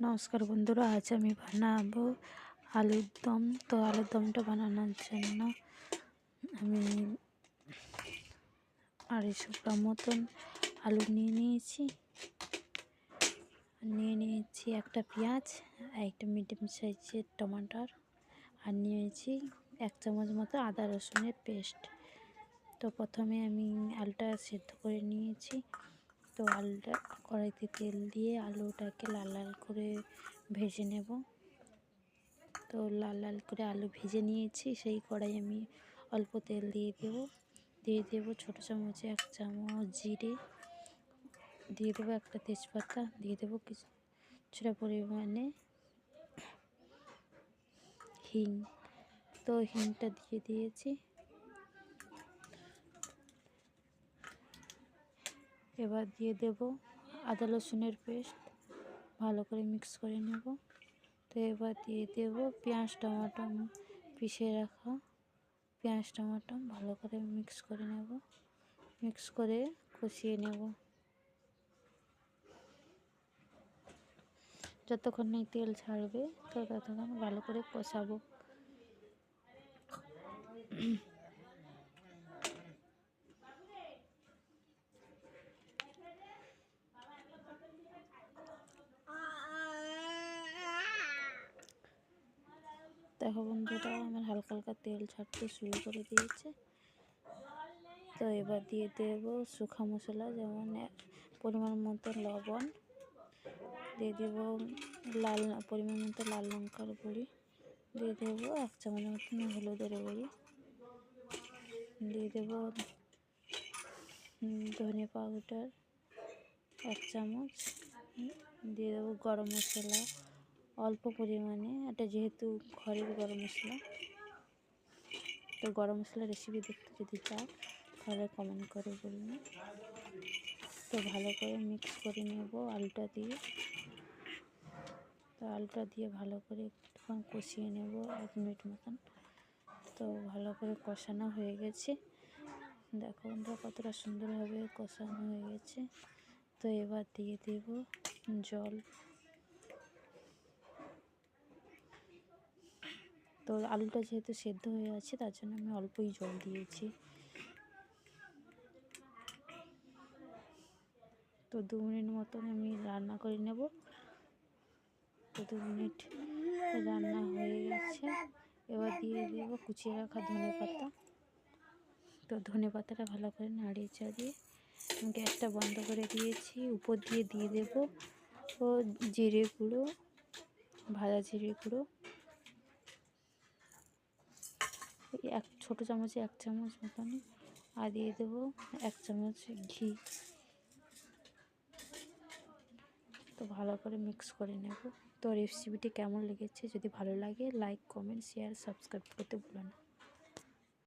নমস্কার বন্ধুরা, আজ আমি বানাবো আলুর দম। তো আলুর দমটা বানানোর জন্য আমি 250 গ্রাম মতন আলু নিয়েছি একটা পেঁয়াজ, একটা মিডিয়াম সাইজের টমাটার, আর নিয়েছি 1 চামচ মতো আদা রসুনের পেস্ট। তো প্রথমে আমি আলুটা সেদ্ধ করে নিয়েছি। তো আলুটা কড়াইতে তেল দিয়ে আলুটাকে লাল লাল করে ভেজে নেব। তো লাল লাল করে আলু ভেজে নিয়েছি। সেই কড়াই আমি অল্প তেল দিয়ে দেব ছোটো চামচে 1 চামচ জিরে, দিয়ে দেবো একটা তেজপাতা, দিয়ে দেবো কিছুটা পরিমাণে হিং। তো হিংটা দিয়ে দিয়েছি। এবার দিয়ে দেব আদা রসুনের পেস্ট, ভালো করে মিক্স করে নেব। তো এবার দিয়ে দেব পেঁয়াজ টমেটো পিষে রাখা পেঁয়াজ টমেটো, ভালো করে মিক্স করে নেব, মিক্স করে কষিয়ে নেব যতক্ষণ না তেল ছাড়বে। তো ততক্ষণ ভালো করে কষাবো। দেখো বন্ধুরা, আমার হালকা হালকা তেল ছাড়তে শুরু করে দিয়েছে। তো এবার দিয়ে দেব শুকনো মশলা, যেমন পরিমাণ মতো লবণ, দিয়ে দেব পরিমাণ মতো লাল লঙ্কার গুঁড়ি, দিয়ে দেবো 1 চামচ মতন হলুদের গুঁড়ি, দিয়ে দেব ধনে পাউডার 1 চামচ, দিয়ে দেবো গরম মশলা অল্প পরিমাণে, এটা যেহেতু ঘরের গরম মশলা। তো গরম মশলা রেসিপি দেখতে যদি চাও তাহলে কমেন্ট করে বলুন। তো ভালো করে মিক্স করে নেব আলুটা দিয়ে। তো আলুটা দিয়ে ভালো করে একটুক্ষণ কষিয়ে নেব 1 মিনিট মতন। তো ভালো করে কষানো হয়ে গেছে। দেখো বন্ধুরা, কতটা সুন্দরভাবে কষানো হয়ে গেছে। তো এবার দিয়ে দেব জল। তো আলুটা যেহেতু সেদ্ধ হয়ে আছে, তার জন্য আমি অল্পই জল দিয়েছি। তো 2 মিনিট মতন আমি রান্না করে নেব। তো 2 মিনিট রান্না হয়ে গেছে। এবার দিয়ে দেবো কুচিয়ে রাখা ধনেপাতা। তো ধনেপাতাটা ভালো করে নাড়িয়ে চাড়িয়ে গ্যাসটা বন্ধ করে দিয়েছি। উপর দিয়ে দেবো জিরে গুঁড়ো, ভাজা জিরে গুঁড়ো, ছোটো চামচে 1 চামচ মতন, আর দিয়ে দেবো 1 চামচ ঘি। তো ভালো করে মিক্স করে নেব। তো রেসিপিটি কেমন লেগেছে, যদি ভালো লাগে লাইক, কমেন্ট, শেয়ার, সাবস্ক্রাইব করতে ভুলো না।